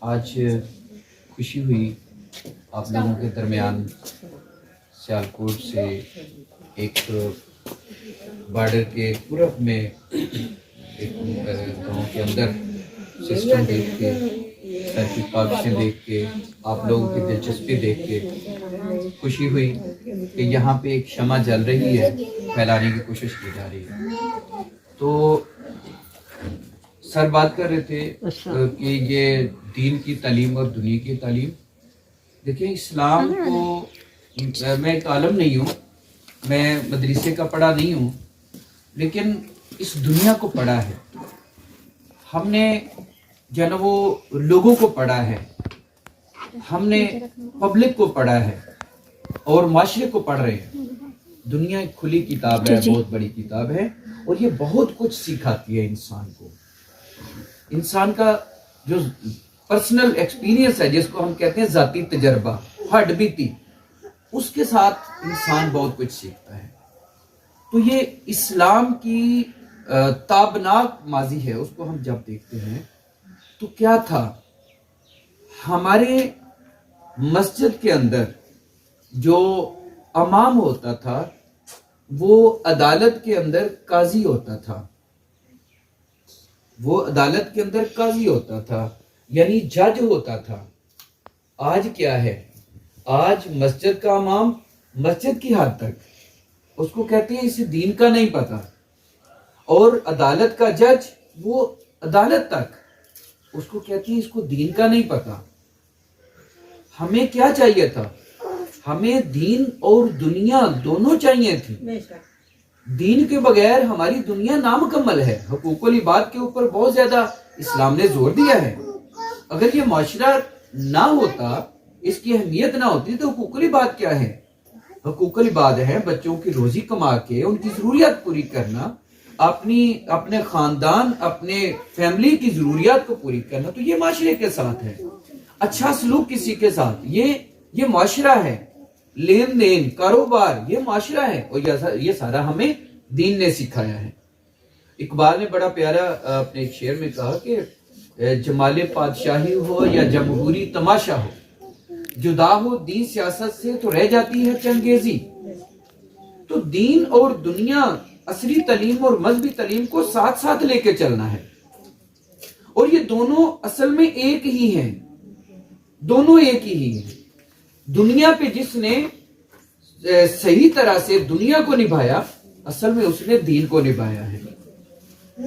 آج خوشی ہوئی آپ لوگوں کے درمیان سیالکوٹ سے ایک بارڈر کے پورب میں ایک گاؤں کے اندر سسٹم دیکھ کے، سرکی پاکشیں دیکھ کے، آپ لوگوں کی دلچسپی دیکھ کے خوشی ہوئی کہ یہاں پہ ایک شمع جل رہی ہے، پھیلانے کی کوشش کی جا رہی ہے۔ تو سر بات کر رہے تھے کہ یہ دین کی تعلیم اور دنیا کی تعلیم، دیکھیں اسلام کو، میں ایک عالم نہیں ہوں، میں مدرسے کا پڑھا نہیں ہوں، لیکن اس دنیا کو پڑھا ہے ہم نے، جو ہے نا وہ لوگوں کو پڑھا ہے، ہم نے پبلک کو پڑھا ہے اور معاشرے کو پڑھ رہے ہیں۔ دنیا ایک کھلی کتاب ہے، بہت بڑی کتاب ہے، اور یہ بہت کچھ سکھاتی ہے انسان کو۔ انسان کا جو پرسنل ایکسپیرینس ہے، جس کو ہم کہتے ہیں ذاتی تجربہ، ہڈ بیتی، اس کے ساتھ انسان بہت کچھ سیکھتا ہے۔ تو یہ اسلام کی تابناک ماضی ہے، اس کو ہم جب دیکھتے ہیں تو کیا تھا؟ ہمارے مسجد کے اندر جو امام ہوتا تھا وہ عدالت کے اندر قاضی ہوتا تھا، وہ عدالت کے اندر قاضی ہوتا تھا، یعنی جج ہوتا تھا۔ آج کیا ہے؟ آج مسجد کا امام مسجد کی حد تک، اس کو کہتے ہیں اسے دین کا نہیں پتا، اور عدالت کا جج وہ عدالت تک، اس کو کہتے ہیں اس کو دین کا نہیں پتا۔ ہمیں کیا چاہیے تھا؟ ہمیں دین اور دنیا دونوں چاہیے تھی۔ دین کے بغیر ہماری دنیا نامکمل ہے۔ حقوق العباد کے اوپر بہت زیادہ اسلام نے زور دیا ہے۔ اگر یہ معاشرہ نہ ہوتا، اس کی اہمیت نہ ہوتی، تو حقوق العباد کیا ہے؟ حقوق العباد ہے بچوں کی روزی کما کے ان کی ضروریات پوری کرنا، اپنے خاندان، اپنے فیملی کی ضروریات کو پوری کرنا۔ تو یہ معاشرے کے ساتھ ہے، اچھا سلوک کسی کے ساتھ، یہ معاشرہ ہے، لین دین، کاروبار، یہ معاشرہ ہے، اور یہ سارا ہمیں دین نے سکھایا ہے۔ اقبال نے بڑا پیارا اپنے ایک شعر میں کہا کہ جمال پادشاہی ہو یا جمہوری تماشا ہو، جدا ہو دین سیاست سے تو رہ جاتی ہے چنگیزی۔ تو دین اور دنیا، عصری تعلیم اور مذہبی تعلیم کو ساتھ ساتھ لے کے چلنا ہے، اور یہ دونوں اصل میں ایک ہی ہیں، دونوں ایک ہی ہیں۔ دنیا پہ جس نے صحیح طرح سے دنیا کو نبھایا، اصل میں اس نے دین کو نبھایا ہے۔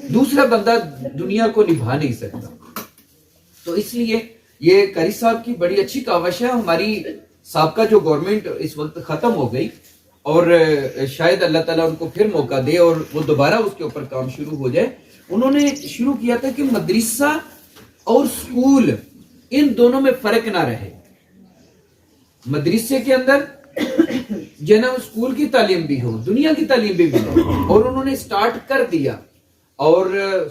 دوسرا بندہ دنیا کو نبھا نہیں سکتا۔ تو اس لیے یہ قاری صاحب کی بڑی اچھی کاوش ہے۔ ہماری سابقہ جو گورنمنٹ اس وقت ختم ہو گئی، اور شاید اللہ تعالیٰ ان کو پھر موقع دے اور وہ دوبارہ اس کے اوپر کام شروع ہو جائے۔ انہوں نے شروع کیا تھا کہ مدرسہ اور سکول، ان دونوں میں فرق نہ رہے۔ مدرسے کے اندر جناب سکول کی تعلیم بھی ہو، دنیا کی تعلیم بھی ہو، اور انہوں نے سٹارٹ کر دیا۔ اور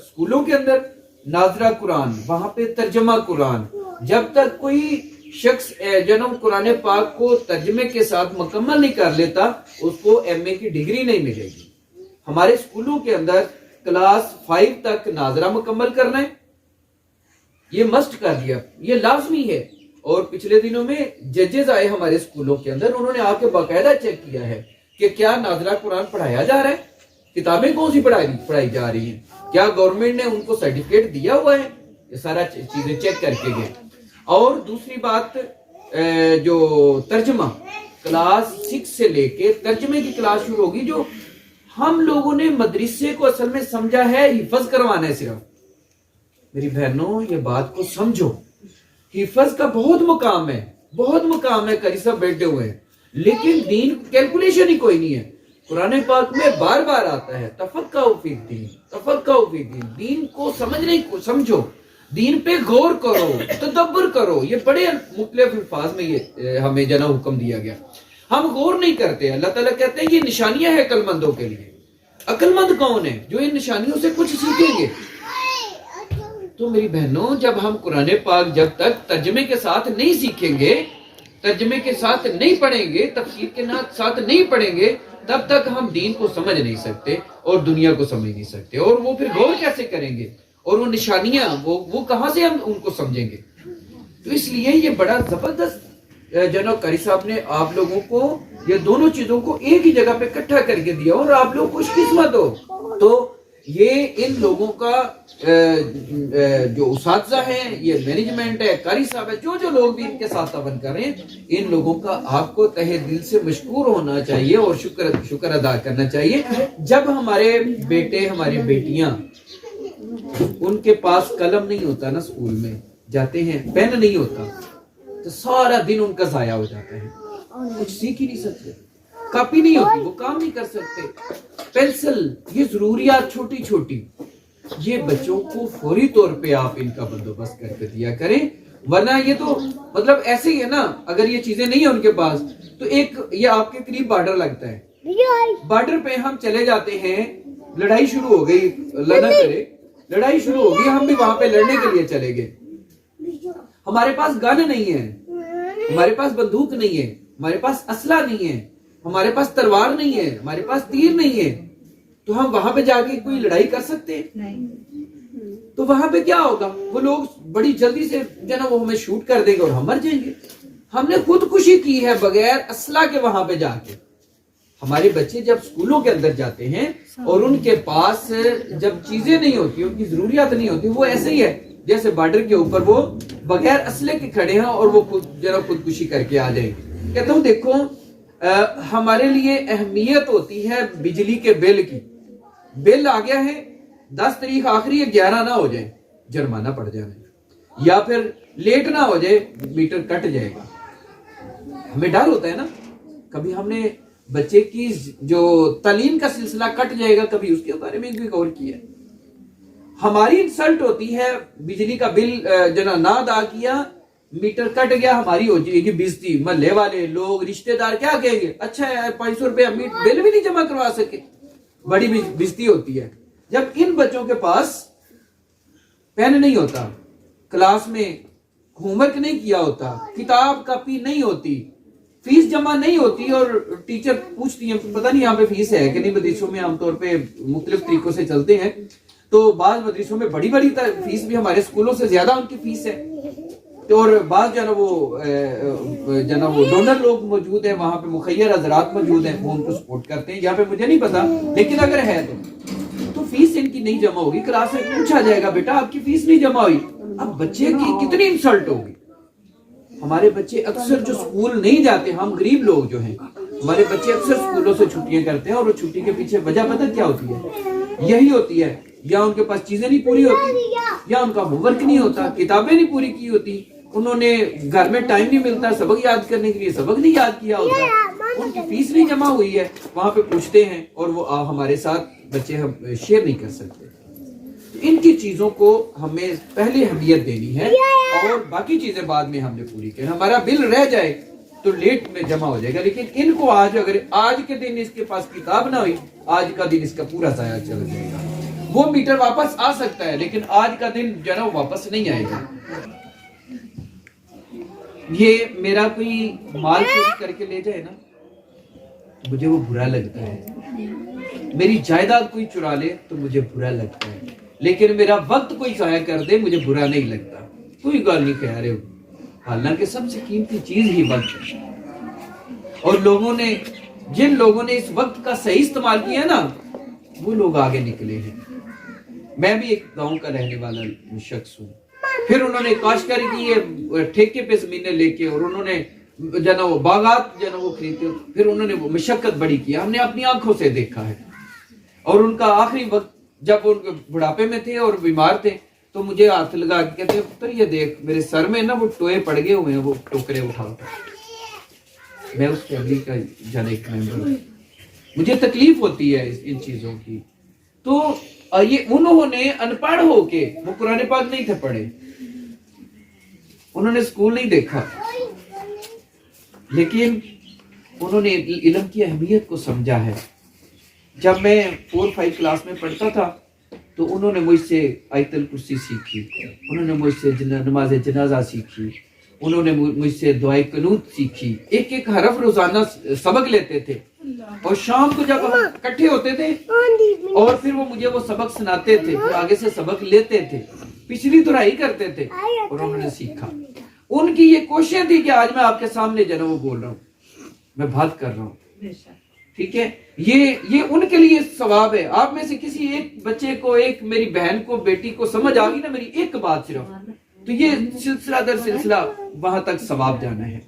سکولوں کے اندر ناظرہ قرآن، وہاں پہ ترجمہ قرآن، جب تک کوئی شخص جناب قرآن پاک کو ترجمے کے ساتھ مکمل نہیں کر لیتا، اس کو ایم اے کی ڈگری نہیں ملے گی۔ ہمارے سکولوں کے اندر کلاس 5 تک ناظرہ مکمل کرنا ہے، یہ مسٹ کر دیا، یہ لازمی ہے۔ اور پچھلے دنوں میں ججز آئے ہمارے سکولوں کے اندر، انہوں نے آ کے باقاعدہ چیک کیا ہے کہ کیا ناظرہ قرآن پڑھایا جا رہا ہے، کتابیں کون سی پڑھائی جا رہی ہیں، کیا گورنمنٹ نے ان کو سرٹیفکیٹ دیا ہوا ہے، یہ سارا چیزیں چیک کر کے گئے۔ اور دوسری بات، جو ترجمہ کلاس 6 سے لے کے ترجمے کی کلاس شروع ہوگی، جو ہم لوگوں نے مدرسے کو اصل میں سمجھا ہے حفظ کروانا ہے صرف۔ میری بہنوں یہ بات کو سمجھو، حفظ کا بہت مقام ہے، بہت مقام ہے، قاری صاحب بیٹھے ہوئے ہیں، لیکن دین کیلکولیشن ہی کوئی نہیں ہے۔ قرآن پاک میں بار بار آتا ہے تفقہوا فی الدین، تفقہوا فی الدین، دین کو سمجھنے کو سمجھو، دین پہ غور کرو، تدبر کرو۔ یہ بڑے مختلف الفاظ میں یہ ہمیں جناب حکم دیا گیا، ہم غور نہیں کرتے۔ اللہ تعالیٰ کہتے ہیں یہ نشانیاں ہیں عقل مندوں کے لیے۔ عقل مند کون ہے؟ جو ان نشانیوں سے کچھ سیکھیں گے۔ تو میری بہنوں، جب ہم قرآن پاک جب تک ترجمے کے ساتھ نہیں سیکھیں گے، ترجمے کے ساتھ نہیں پڑھیں گے، تفسیر کے ساتھ نہیں پڑھیں گے، تب تک ہم دین کو سمجھ نہیں سکتے اور دنیا کو سمجھ نہیں سکتے۔ اور وہ پھر غور کیسے کریں گے؟ اور وہ نشانیاں وہ کہاں سے ہم ان کو سمجھیں گے؟ تو اس لیے یہ بڑا زبردست جناب قاری صاحب نے آپ لوگوں کو یہ دونوں چیزوں کو ایک ہی جگہ پہ اکٹھا کر کے دیا، اور آپ لوگ خوش قسمت ہو۔ تو یہ ان لوگوں کا جو اساتذہ ہیں، یہ مینجمنٹ ہے، قاری صاحب ہے، جو لوگ بھی ان کے ساتھ تعاون کر رہے ہیں، ان لوگوں کا آپ کو تہہ دل سے مشکور ہونا چاہیے اور شکر ادا کرنا چاہیے۔ جب ہمارے بیٹے ہماری بیٹیاں ان کے پاس قلم نہیں ہوتا نا، اسکول میں جاتے ہیں پین نہیں ہوتا، تو سارا دن ان کا ضائع ہو جاتا ہے، کچھ سیکھ ہی نہیں سکتے، کاپی نہیں ہوتی وہ کام نہیں کر سکتے، پینسل، یہ ضروریات چھوٹی چھوٹی، یہ بچوں کو فوری طور پہ آپ ان کا بندوبست کر کے دیا کریں، ورنہ یہ تو مطلب ایسے ہی ہے نا، اگر یہ چیزیں نہیں ہیں ان کے پاس تو ایک یہ آپ کے قریب بارڈر لگتا ہے، بارڈر پہ ہم چلے جاتے ہیں، لڑائی شروع ہو گئی، اللہ نہ کرے لڑائی شروع ہو گئی، ہم بھی وہاں پہ لڑنے کے لیے چلے گئے، ہمارے پاس گن نہیں ہے، ہمارے پاس بندوق نہیں ہے، ہمارے پاس اسلحہ نہیں ہے، ہمارے پاس تلوار نہیں ہے، ہمارے پاس تیر نہیں ہے، تو ہم وہاں پہ جا کے کوئی لڑائی کر سکتے ہیں؟ تو وہاں پہ کیا ہوگا؟ وہ لوگ بڑی جلدی سے جو نا وہ ہمیں شوٹ کر دیں گے اور ہم مر جائیں گے۔ ہم نے خودکشی کی ہے بغیر اسلحہ کے وہاں پہ جا کے۔ ہمارے بچے جب اسکولوں کے اندر جاتے ہیں اور ان کے پاس جب چیزیں نہیں ہوتی، ان کی ضروریات نہیں ہوتی، وہ ایسے ہی ہے جیسے بارڈر کے اوپر وہ بغیر اسلحے کے کھڑے ہیں اور وہ خودکشی کر کے آ جائیں۔ کہتا ہوں دیکھو ہمارے لیے اہمیت ہوتی ہے بجلی کے بل کی، بل آ گیا ہے 10 تاریخ آخری ہے، 11 نہ ہو جائے جرمانہ پڑ جائے، یا پھر لیٹ نہ ہو جائے میٹر کٹ جائے گا۔ ہمیں ڈر ہوتا ہے نا، کبھی ہم نے بچے کی جو تعلیم کا سلسلہ کٹ جائے گا، کبھی اس کے بارے میں بھی غور کیا۔ ہماری انسلٹ ہوتی ہے، بجلی کا بل نہ ادا کیا، میٹر کٹ گیا، ہماری ہو جائے گی بےزتی، محلے والے لوگ رشتہ دار کیا کہیں گے، اچھا ہے 500 روپے بل بھی نہیں جمع کروا سکے، بڑی بےزتی ہوتی ہے۔ جب ان بچوں کے پاس پین نہیں ہوتا، کلاس میں ہوم ورک نہیں کیا ہوتا، کتاب کاپی نہیں ہوتی، فیس جمع نہیں ہوتی، اور ٹیچر پوچھتی ہیں پتہ نہیں یہاں پہ فیس ہے کہ نہیں، مدرسوں میں عام طور پہ مختلف طریقوں سے چلتے ہیں، تو بعض مدرسوں میں بڑی بڑی فیس بھی، ہمارے اسکولوں سے زیادہ ان کی فیس ہے، اور بعض وہ ڈونر لوگ موجود ہیں وہاں پہ، مخیر حضرات موجود ہیں، وہ ان کو سپورٹ کرتے ہیں، یہاں پہ مجھے نہیں پتا، لیکن اگر ہے تو فیس ان کی نہیں جمع ہوگی، کلاس میں پوچھا جائے گا بیٹا آپ کی فیس نہیں جمع ہوئی، اب بچے کی کتنی انسلٹ ہوگی۔ ہمارے بچے اکثر جو سکول نہیں جاتے، ہم غریب لوگ جو ہیں، ہمارے بچے اکثر سکولوں سے چھٹیاں کرتے ہیں، اور وہ چھٹی کے پیچھے وجہ پتہ کیا ہوتی ہے؟ یہی ہوتی ہے، یا ان کے پاس چیزیں نہیں پوری ہوتی، یا ان کا ہوم ورک نہیں ہوتا، کتابیں نہیں پوری کی ہوتی، انہوں نے گھر میں ٹائم نہیں ملتا سبق یاد کرنے کے لیے، سبق نہیں یاد کیا ہوتا، ان کی فیس نہیں جمع ہوئی ہے، وہاں پہ پوچھتے ہیں اور وہ ہمارے ساتھ بچے ہم شیئر نہیں کر سکتے۔ ان کی چیزوں کو ہمیں پہلے اہمیت دینی ہے، اور باقی چیزیں بعد میں ہم نے پوری کریں۔ ہمارا بل رہ جائے تو لیٹ میں جمع ہو جائے گا، لیکن ان کو اگر آج کے دن اس کے پاس کتاب نہ ہوئی، آج کا دن اس کا پورا ضائع چل جائے گا۔ وہ میٹر واپس آ سکتا ہے لیکن آج کا دن جو ہے واپس نہیں آئے گا۔ یہ میرا کوئی مال چوری کر کے لے جائے نا، مجھے وہ برا لگتا ہے، میری جائیداد کوئی چرا لے تو مجھے برا لگتا ہے، لیکن میرا وقت کوئی ضائع کر دے مجھے برا نہیں لگتا، کوئی گال نہیں کہہ رہے ہو، حالانکہ سب سے قیمتی چیز ہی وقت ہے، اور جن لوگوں نے اس وقت کا صحیح استعمال کیا نا، وہ لوگ آگے نکلے ہیں۔ میں بھی ایک گاؤں کا رہنے والا شخص ہوں، پھر انہوں نے کاشتکاری کی ہے، ٹھیکے پہ زمینیں لے کے، اور انہوں نے وہ باغات وہ خریدتے، پھر انہوں نے وہ مشقت بڑی کی، ہم نے اپنی آنکھوں سے دیکھا ہے، اور ان کا آخری وقت جب ان کے بڑھاپے میں تھے اور بیمار تھے تو مجھے ہاتھ لگا کے کہتے ہیں پتر یہ دیکھ میرے سر میں نا وہ ٹوئے پڑ گئے ہوئے ہیں، وہ ٹوکرے اٹھاؤ۔ میں اس فیملی کا ایک ممبر ہوں، مجھے تکلیف ہوتی ہے ان چیزوں کی۔ تو یہ انہوں نے ان پڑھ ہو کے، وہ قرآن پاک نہیں تھے پڑھے، انہوں نے اسکول نہیں دیکھا، لیکن انہوں نے علم کی اہمیت کو سمجھا ہے۔ جب میں 4-5 کلاس میں پڑھتا تھا تو انہوں نے مجھ سے آیت الکرسی سیکھی، انہوں نے مجھ سے نماز جنازہ سیکھی، انہوں نے مجھ سے دعائے قنوت سیکھی، ایک حرف روزانہ سبق لیتے تھے، اور شام کو جب ہم اکٹھے ہوتے تھے اور پھر وہ مجھے وہ سبق سناتے تھے، پھر آگے سے سبق لیتے تھے، پچھلی دہرائی کرتے تھے اور انہوں نے سیکھا. ان کی یہ کوششیں تھی کہ آج میں آپ کے سامنے جو ہے وہ بول رہا ہوں، میں بات کر رہا ہوں. ٹھیک ہے، یہ ان کے لیے ثواب ہے. آپ میں سے کسی ایک بچے کو، ایک میری بہن کو، بیٹی کو سمجھ آ گئی نا میری ایک بات صرف، تو یہ سلسلہ در سلسلہ وہاں تک ثواب جانا ہے.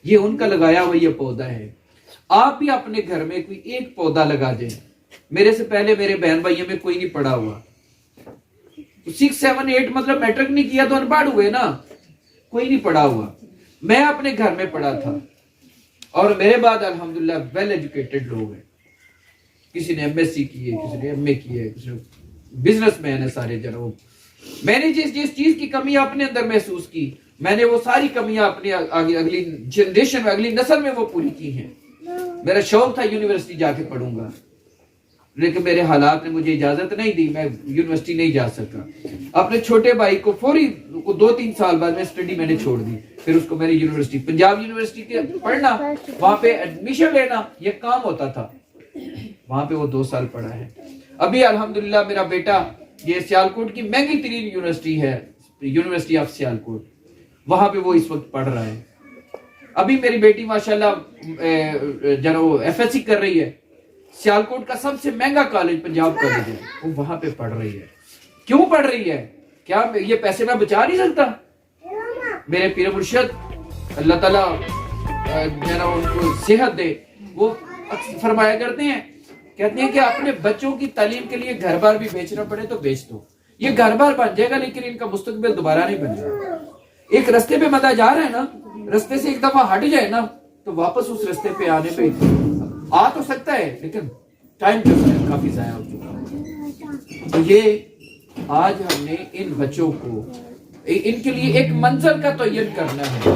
یہ ان کا لگایا ہوا یہ پودا ہے. آپ بھی اپنے گھر میں کوئی ایک پودا لگا دیں. میرے سے پہلے میرے بہن بھائیوں میں کوئی نہیں پڑھا ہوا، 6, 7, 8 مطلب میٹرک نہیں کیا تو ان پڑھ ہوئے نا، کوئی نہیں پڑھا ہوا. میں اپنے گھر میں پڑھا تھا اور میرے بعد الحمدللہ ویل ایجوکیٹڈ لوگ ہیں. کسی نے MSc کی ہے، کسی نے MA کی ہے، کسی نے بزنس مین ہے سارے جناب. میں نے جس چیز کی کمی اپنے اندر محسوس کی، میں نے وہ ساری کمیاں اپنی اگلی جنریشن میں، اگلی نسل میں وہ پوری کی ہیں. میرا شوق تھا یونیورسٹی جا کے پڑھوں گا، لیکن میرے حالات نے مجھے اجازت نہیں دی، میں یونیورسٹی نہیں جا سکا. اپنے چھوٹے بھائی کو فوری 2-3 سال بعد میں اسٹڈی میں نے چھوڑ دی. پھر اس کو میں نے یونیورسٹی، پنجاب یونیورسٹی کے پڑھنا، وہاں پہ ایڈمیشن لینا یہ کام ہوتا تھا. وہاں پہ وہ 2 سال پڑھا ہے. ابھی الحمدللہ میرا بیٹا، یہ سیالکوٹ کی مہنگی ترین یونیورسٹی ہے، یونیورسٹی آف سیالکوٹ، وہاں پہ وہ اس وقت پڑھ رہا ہے. ابھی میری بیٹی ماشاءاللہ جناب FSC کر رہی ہے. سیالکوٹ کا سب سے مہنگا کالج پنجاب کالج ہے، وہ وہاں پہ پڑھ رہی ہے. کیوں پڑھ رہی ہے؟ کیا یہ پیسے میں بچا نہیں سکتا؟ میرے پیر مرشد اللہ تعالیٰ جناب ان کو صحت دے، وہ فرمایا کرتے ہیں، کہتے ہیں کہ اپنے بچوں کی تعلیم کے لیے گھر بار بھی بیچنا پڑے تو بیچ دو. یہ گھر بار بن جائے گا لیکن ان کا مستقبل دوبارہ نہیں بنے گا. ایک رستے پہ بندہ جا رہا ہے نا، رستے سے ایک دفعہ ہٹ جائے نا تو واپس اس رستے پہ آنے پہ آ تو سکتا ہے لیکن ٹائم جو ہے کافی ضائع ہو چکا ہے. تو یہ آج ہم نے ان بچوں کو، ان کے لیے ایک منزل کا تعین کرنا ہے،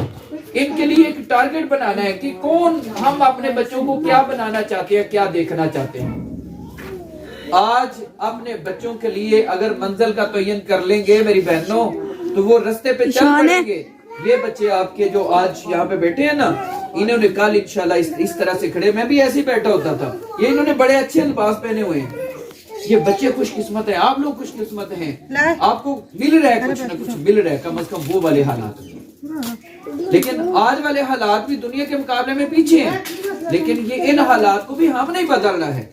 ان کے لیے ایک ٹارگٹ بنانا ہے کہ کون ہم اپنے بچوں کو کیا بنانا چاہتے ہیں، کیا دیکھنا چاہتے ہیں. آج اپنے بچوں کے لیے اگر منزل کا تعین کر لیں گے میری بہنوں تو وہ رستے پہ چل پڑیں گے. یہ بچے آپ کے جو آج یہاں پہ بیٹھے ہیں نا، انہوں نے کل انشاءاللہ اس طرح سے کھڑے، میں بھی ایسے ہی بیٹھا ہوتا تھا. یہ انہوں نے بڑے اچھے لباس پہنے ہوئے ہیں. یہ بچے خوش قسمت ہیں، آپ لوگ خوش قسمت ہیں، آپ کو مل رہا ہے کچھ نہ کچھ مل رہا ہے، کم از کم وہ والے حالات. لیکن آج والے حالات بھی دنیا کے مقابلے میں پیچھے ہیں، لیکن یہ ان حالات کو بھی ہم نہیں بدلنا ہے.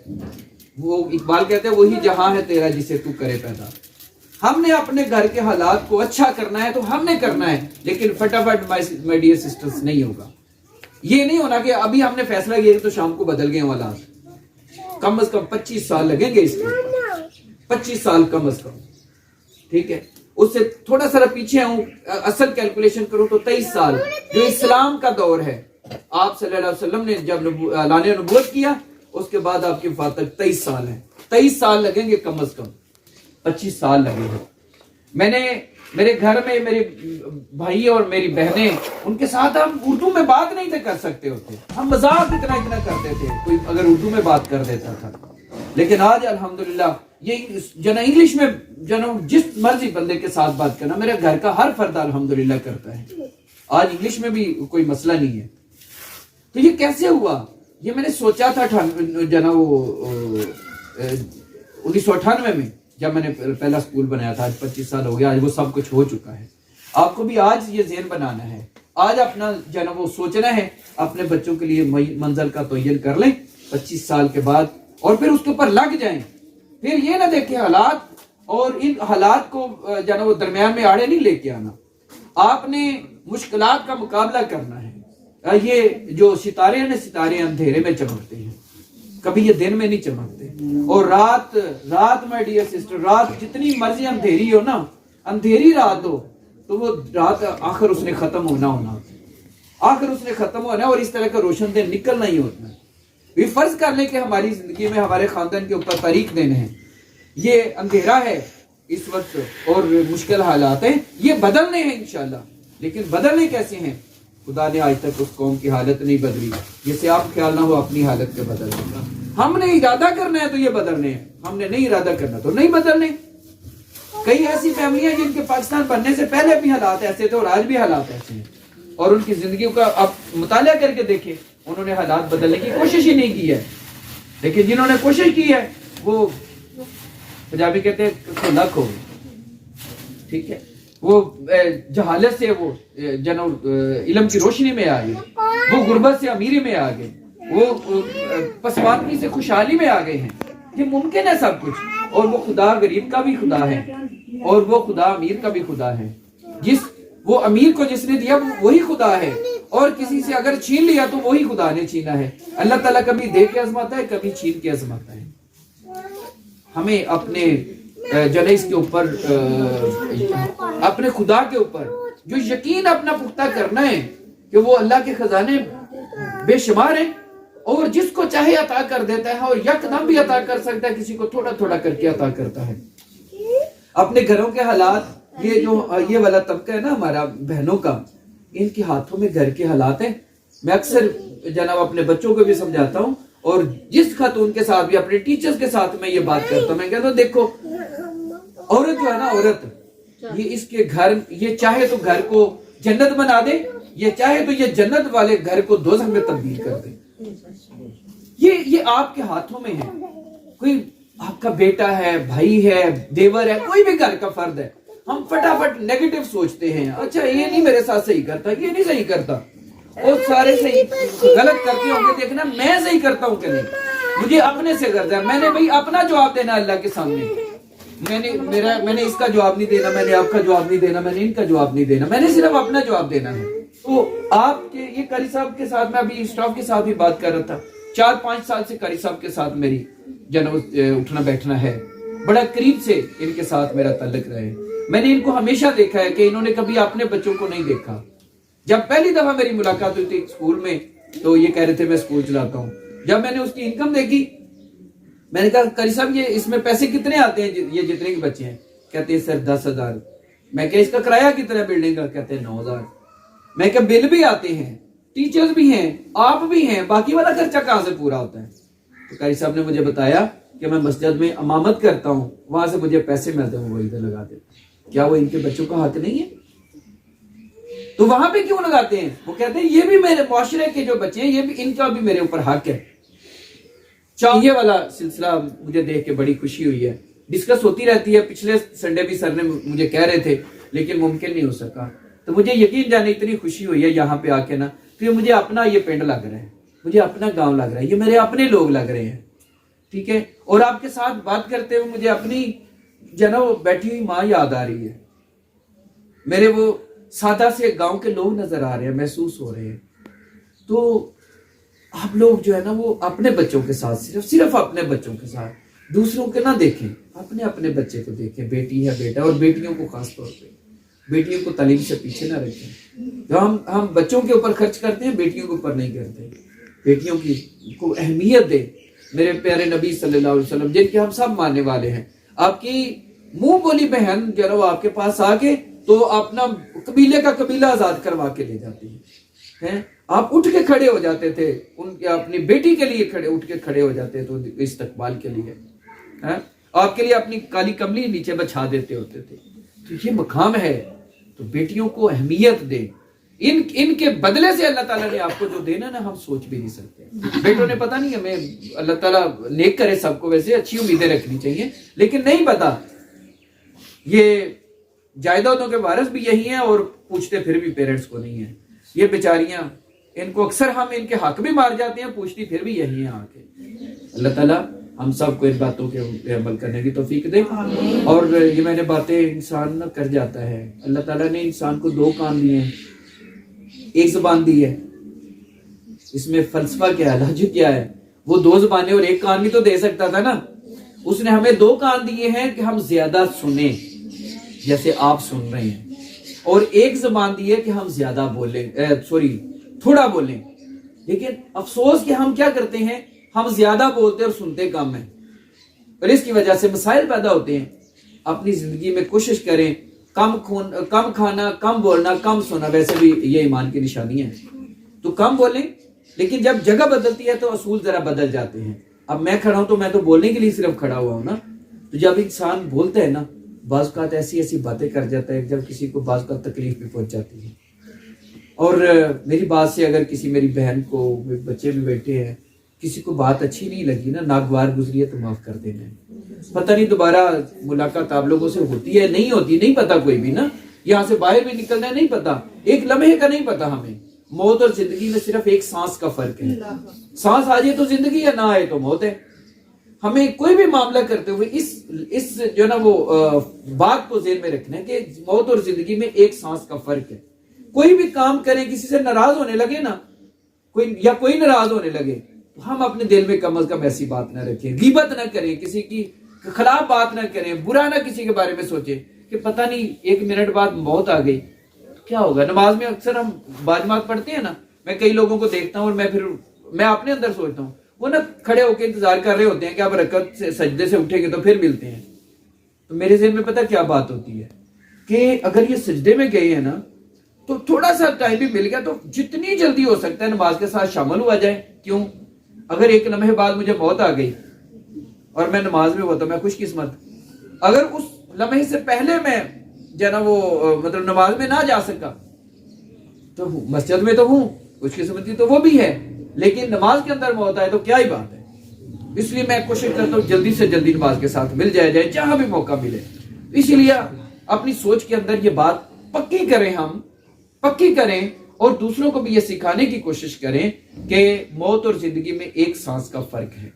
وہ اقبال کہتے ہیں وہی جہاں ہے تیرا جسے تو کرے پیدا. ہم نے اپنے گھر کے حالات کو اچھا کرنا ہے تو ہم نے کرنا ہے، لیکن فٹافٹ مائی ڈیئر سسٹرز نہیں ہوگا. یہ نہیں ہونا کہ ابھی ہم نے فیصلہ کیا تو شام کو بدل گئے حالات. کم از کم 25 سال لگیں گے اس کے، 25 سال کم از کم. ٹھیک ہے، اس سے تھوڑا سا پیچھے ہوں، اصل کیلکولیشن کروں تو 23 سال جو اسلام کا دور ہے. آپ صلی اللہ علیہ وسلم نے جب اعلان نبوت کیا اس کے بعد آپ کی وفات تک 23 سال ہے. 23 سال لگیں گے کم از کم، 25 سال لگے ہیں. میں نے میرے گھر میں میرے بھائی اور میری بہنیں، ان کے ساتھ ہم اردو میں بات نہیں تھے کر سکتے ہوتے، ہم مذاق اتنا کرتے تھے کوئی اگر اردو میں بات کر دیتا تھا. لیکن آج الحمدللہ یہ جنا انگلش میں جس مرضی بندے کے ساتھ بات کرنا میرے گھر کا ہر فرد الحمدللہ کرتا ہے. آج انگلش میں بھی کوئی مسئلہ نہیں ہے. تو یہ کیسے ہوا؟ یہ میں نے سوچا تھا جناب 1998 میں جب میں نے پہلا سکول بنایا تھا. آج 25 سال ہو گیا، آج وہ سب کچھ ہو چکا ہے. آپ کو بھی آج یہ ذہن بنانا ہے، آج اپنا جناب وہ سوچنا ہے، اپنے بچوں کے لیے منزل کا تعین کر لیں 25 سال کے بعد اور پھر اس کے اوپر لگ جائیں. پھر یہ نہ دیکھیں حالات اور ان حالات کو جناب وہ درمیان میں آڑے نہیں لے کے آنا. آپ نے مشکلات کا مقابلہ کرنا ہے. یہ جو ستارے ہیں نا، ستارے اندھیرے میں چمکتے ہیں، کبھی یہ دن میں نہیں چمکتے. اور رات مائی ڈیئر سسٹر، رات جتنی مرضی اندھیری ہو نا، اندھیری رات ہو تو وہ رات آخر اس نے ختم ہونا آخر اس نے ختم ہونا اور اس طرح کا روشن دن نکلنا ہی ہوتا ہے. یہ فرض کر لیں کہ ہماری زندگی میں ہمارے خاندان کے اوپر تاریخ دن ہے، یہ اندھیرا ہے اس وقت اور مشکل حالات ہیں، یہ بدلنے ہیں انشاءاللہ. لیکن بدلنے کیسے ہیں؟ خدا نے آج تک اس قوم کی حالت نہیں بدلی جسے آپ خیال نہ ہو اپنی حالت کے بدلنے کا. ہم نے ارادہ کرنا ہے تو یہ بدلنے ہیں، ہم نے نہیں ارادہ کرنا تو نہیں بدلنے. کئی ایسی فیملیاں جن کے پاکستان بننے سے پہلے بھی حالات ایسے تھے اور آج بھی حالات ایسے ہیں، اور ان کی زندگیوں کا آپ مطالعہ کر کے دیکھیں. انہوں نے حالات بدلنے کی کوشش ہی نہیں کی ہے. لیکن جنہوں نے کوشش کی ہے وہ پنجابی کہتے ہیں کھلک ہو گئے. ٹھیک ہے, وہ جہالت سے وہ علم کی روشنی میں آ گئے, وہ غربت سے امیری میں آ گئے, وہ پسماندگی سے خوشحالی میں آ گئے ہیں. یہ ممکن ہے سب کچھ, اور وہ خدا غریب کا بھی خدا ہے اور وہ خدا امیر کا بھی خدا ہے. وہ امیر کو جس نے دیا وہی خدا ہے, اور کسی سے اگر چھین لیا تو وہی خدا نے چھینا ہے. اللہ تعالیٰ کبھی دے کے آزماتا ہے, کبھی چھین کے آزماتا ہے. ہمیں اپنے جنیس کے اوپر, اپنے خدا کے اوپر جو یقین اپنا پختہ کرنا ہے کہ وہ اللہ کے خزانے بے شمار ہیں, اور جس کو چاہے عطا کر دیتا ہے, اور یکدم بھی عطا کر سکتا ہے, کسی کو تھوڑا تھوڑا کر کے عطا کرتا ہے. اپنے گھروں کے حالات, یہ والا طبقہ ہے نا ہمارا بہنوں کا, ان کے ہاتھوں میں گھر کے حالات ہیں. میں اکثر جناب اپنے بچوں کو بھی سمجھاتا ہوں, اور جس خاتون کے ساتھ بھی, اپنے ٹیچرز کے ساتھ میں یہ بات کرتا ہوں. میں کہتا ہوں دیکھو عورت جو ہے نا, عورت یہ اس کے گھر, یہ چاہے تو گھر کو جنت بنا دے, یہ چاہے تو یہ جنت والے گھر کو دوزخ میں تبدیل کر دے. یہ آپ کے ہاتھوں میں ہے. کوئی آپ کا بیٹا ہے, بھائی ہے, دیور ہے, کوئی بھی گھر کا فرد ہے, ہم فٹافٹ نیگیٹو سوچتے ہیں. اچھا یہ نہیں میرے ساتھ صحیح کرتا, یہ نہیں صحیح کرتا, اور سارے صحیح غلط کرتے ہوں گے, دیکھنا میں صحیح کرتا ہوں کہ نہیں. مجھے اپنے سے کرتا ہے, میں نے بھائی اپنا جواب دینا اللہ کے سامنے. میں نے اس کا جواب نہیں دینا, میں نے آپ کا جواب نہیں دینا, میں نے ان کا جواب نہیں دینا, میں نے صرف اپنا جواب دینا ہے. تو آپ کے یہ قاری صاحب کے ساتھ, میں ابھی اسٹاف کے ساتھ بھی بات کر رہا تھا, 4-5 سال سے قاری صاحب کے ساتھ میری اٹھنا بیٹھنا ہے, بڑا قریب سے ان کے ساتھ میرا تعلق رہے. میں نے ان کو ہمیشہ دیکھا ہے کہ انہوں نے کبھی اپنے بچوں کو نہیں دیکھا. جب پہلی دفعہ میری ملاقات ہوئی تھی اسکول میں, تو یہ کہہ رہے تھے میں اسکول چلاتا ہوں. جب میں نے اس کی انکم دیکھی, میں نے کہا قاری صاحب یہ اس میں پیسے کتنے آتے ہیں, یہ جتنے کے بچے ہیں؟ کہتے ہیں سر 10,000. میں کہ اس کا کرایہ کتنا ہے بلڈنگ کا؟ کہتے ہیں 9,000. میں کہ بل بھی آتے ہیں, ٹیچرز بھی ہیں, آپ بھی ہیں, باقی والا خرچہ کہاں سے پورا ہوتا ہے؟ تو قاری صاحب نے مجھے بتایا کہ میں مسجد میں امامت کرتا ہوں, وہاں سے مجھے پیسے ملتے ہیں, وہ ادھر لگا دیتے. کیا وہ ان کے بچوں کا حق نہیں ہے؟ تو وہاں پہ کیوں لگاتے ہیں؟ وہ کہتے ہیں یہ بھی میرے معاشرے کے جو بچے ہیں, یہ بھی ان کا بھی میرے اوپر حق ہے. یہ والا سلسلہ مجھے دیکھ کے بڑی خوشی ہوئی ہے. ڈسکس ہوتی رہتی ہے, پچھلے سنڈے بھی سر نے مجھے کہہ رہے تھے, لیکن ممکن نہیں ہو سکا. تو مجھے یقین جانے اتنی خوشی ہوئی ہے یہاں پہ آ کے نا, کہ مجھے اپنا یہ پنڈ لگ رہا ہے, مجھے اپنا گاؤں لگ رہا ہے, یہ میرے اپنے لوگ لگ رہے ہیں. ٹھیک ہے, اور آپ کے ساتھ بات کرتے ہوئے مجھے اپنی جناب بیٹھی ہوئی ماں یاد آ رہی ہے. میرے وہ سادہ سے گاؤں کے لوگ نظر آ رہے ہیں, محسوس ہو رہے ہیں. تو آپ لوگ جو ہے نا وہ اپنے بچوں کے ساتھ, صرف اپنے بچوں کے ساتھ, دوسروں کے نہ دیکھیں, اپنے بچے کو دیکھیں, بیٹی ہے بیٹا, اور بیٹیوں کو خاص طور پہ, بیٹیوں کو تعلیم سے پیچھے نہ رکھیں. جو ہم بچوں کے اوپر خرچ کرتے ہیں, بیٹیوں کے اوپر نہیں کرتے. بیٹیوں کی کو اہمیت دیں. میرے پیارے نبی صلی اللہ علیہ وسلم, جن کے ہم سب ماننے والے ہیں, آپ کی منہ بولی بہن جو ہے وہ آپ کے پاس آ کے تو اپنا قبیلے کا قبیلہ آزاد کروا کے لے جاتی ہے. آپ اٹھ کے کھڑے ہو جاتے تھے, ان کے اپنی بیٹی کے لیے اٹھ کے کھڑے ہو جاتے تو استقبال کے لیے, آپ کے لیے اپنی کالی کملی نیچے بچھا دیتے ہوتے تھے. تو یہ مقام ہے, تو بیٹیوں کو اہمیت دیں. ان کے بدلے سے اللہ تعالیٰ نے آپ کو جو دینا نا, ہم سوچ بھی نہیں سکتے. بیٹوں نے پتہ نہیں, ہمیں اللہ تعالیٰ نیک کرے سب کو, ویسے اچھی امیدیں رکھنی چاہیے, لیکن نہیں پتا یہ جائیدادوں کے وارث بھی یہی ہیں, اور پوچھتے پھر بھی پیرنٹس کو نہیں ہیں. یہ بیچاریاں, ان کو اکثر ہم ان کے حق بھی مار جاتے ہیں, پوچھتی پھر بھی یہی ہیں آ کے. اللہ تعالیٰ ہم سب کو ان باتوں کے عمل کرنے کی توفیق دے. اور یہ میں نے باتیں انسان نہ کر جاتا ہے. اللہ تعالیٰ نے انسان کو 2 کان دیے ہیں, 1 زبان دی ہے. اس میں فلسفہ کیا ہے, لاجک کیا ہے؟ وہ 2 زبانیں اور 1 کان بھی تو دے سکتا تھا نا. اس نے ہمیں 2 کان دیے ہیں کہ ہم زیادہ سنیں, جیسے آپ سن رہے ہیں, اور 1 زبان دی ہے کہ ہم زیادہ بولیں, تھوڑا بولیں. لیکن افسوس کہ ہم کیا کرتے ہیں, ہم زیادہ بولتے اور سنتے کم ہیں, اور اس کی وجہ سے مسائل پیدا ہوتے ہیں. اپنی زندگی میں کوشش کریں, کم کھانا, کم بولنا, کم سونا, ویسے بھی یہ ایمان کی نشانی ہے. تو کم بولیں, لیکن جب جگہ بدلتی ہے تو اصول ذرا بدل جاتے ہیں. اب میں کھڑا ہوں تو میں تو بولنے کے لیے صرف کھڑا ہوا ہوں نا. تو جب انسان بولتا ہے نا, بعض اوقات ایسی باتیں کر جاتا ہے جب کسی کو بعض اوقات تکلیف بھی پہنچ جاتی ہے. اور میری بات سے اگر کسی میری بہن کو، بچے بھی بیٹھے ہیں، کسی کو بات اچھی نہیں لگی نا، ناگوار گزری ہے، تو معاف کر دینا. پتہ نہیں دوبارہ ملاقات آپ لوگوں سے ہوتی ہے نہیں ہوتی، نہیں پتا کوئی بھی نا. یہاں سے باہر بھی نکلنا ہے نہیں پتا، ایک لمحے کا نہیں پتا ہمیں. موت اور زندگی میں صرف ایک سانس کا فرق ہے. سانس آ جائے تو زندگی ہے، نہ آئے تو موت ہے. ہمیں کوئی بھی معاملہ کرتے ہوئے اس جو نا وہ بات کو ذہن میں رکھنا ہے کہ موت اور زندگی میں ایک سانس کا فرق ہے. کوئی بھی کام کریں، کسی سے ناراض ہونے لگے نا، کوئی ناراض ہونے لگے، ہم اپنے دل میں کم از کم ایسی بات نہ رکھیں، غیبت نہ کریں، کسی کی خلاف بات نہ کریں، برا نہ کسی کے بارے میں سوچیں کہ پتہ نہیں 1 منٹ بعد موت آ گئی کیا ہوگا. نماز میں اکثر ہم باجماعت پڑھتے ہیں نا، میں کئی لوگوں کو دیکھتا ہوں اور میں اپنے اندر سوچتا ہوں، وہ نا کھڑے ہو کے انتظار کر رہے ہوتے ہیں کہ اب رکعت سے سجدے سے اٹھیں گے تو پھر ملتے ہیں. تو میرے ذہن میں پتہ کیا بات ہوتی ہے کہ اگر یہ سجدے میں گئے ہیں نا تو تھوڑا سا ٹائم بھی مل گیا تو جتنی جلدی ہو سکتا ہے نماز کے ساتھ شامل ہوا جائے. کیوں؟ اگر 1 لمحے بعد مجھے موت آ گئی اور میں نماز میں ہوا تو میں خوش قسمت. اگر اس لمحے سے پہلے میں جو نا وہ مطلب نماز میں نہ جا سکا تو مسجد میں تو ہوں، خوش قسمتی تو وہ بھی ہے، لیکن نماز کے اندر موت آئے تو کیا ہی بات ہے. اس لیے میں کوشش کرتا ہوں جلدی سے جلدی نماز کے ساتھ مل جائے جہاں بھی موقع ملے. اسی لیے اپنی سوچ کے اندر یہ بات پکی کریں، ہم پکی کریں اور دوسروں کو بھی یہ سکھانے کی کوشش کریں کہ موت اور زندگی میں ایک سانس کا فرق ہے.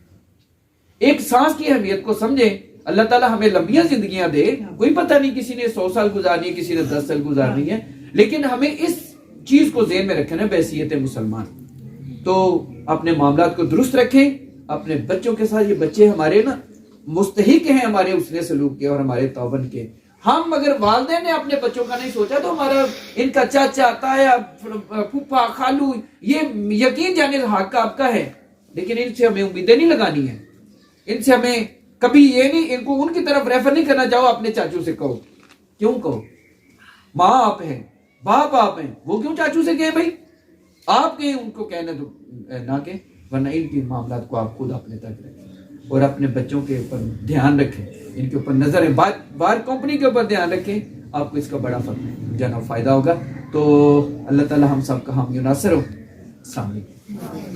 ایک سانس کی اہمیت کو سمجھیں. اللہ تعالیٰ ہمیں لمبیاں زندگیاں دے، کوئی پتہ نہیں کسی نے 100 سال گزارنی ہے، کسی نے 10 سال گزارنی ہے، لیکن ہمیں اس چیز کو ذہن میں رکھنا ہے بحیثیت مسلمان. تو اپنے معاملات کو درست رکھیں اپنے بچوں کے ساتھ. یہ بچے ہمارے نا مستحق ہیں ہمارے حسن سلوک کے اور ہمارے تعاون کے. ہم اگر والدین نے اپنے بچوں کا نہیں سوچا تو ہمارا ان کا چاچا، تایا، پھوپھا، خالو، یہ یقین جانے حق کا آپ کا ہے، لیکن ان سے ہمیں امیدیں نہیں لگانی ہیں. ان سے ہمیں کبھی یہ نہیں، ان کو ان کی طرف ریفر نہیں کرنا. جاؤ اپنے چاچو سے کہو. کیوں کہو؟ ماں آپ ہیں، باپ آپ ہیں، وہ کیوں چاچو سے کہیں بھائی؟ آپ کہیں ان کو کہنے دو نہ کہ، ورنہ ان کی معاملات کو آپ خود اپنے تک رکھیں اور اپنے بچوں کے اوپر دھیان رکھیں، ان کے اوپر نظر ہے، بار کمپنی کے اوپر دھیان رکھیں. آپ کو اس کا بڑا جانا فائدہ ہوگا. تو اللہ تعالی ہم سب کا حامی و ناصر ہو. السلام علیکم.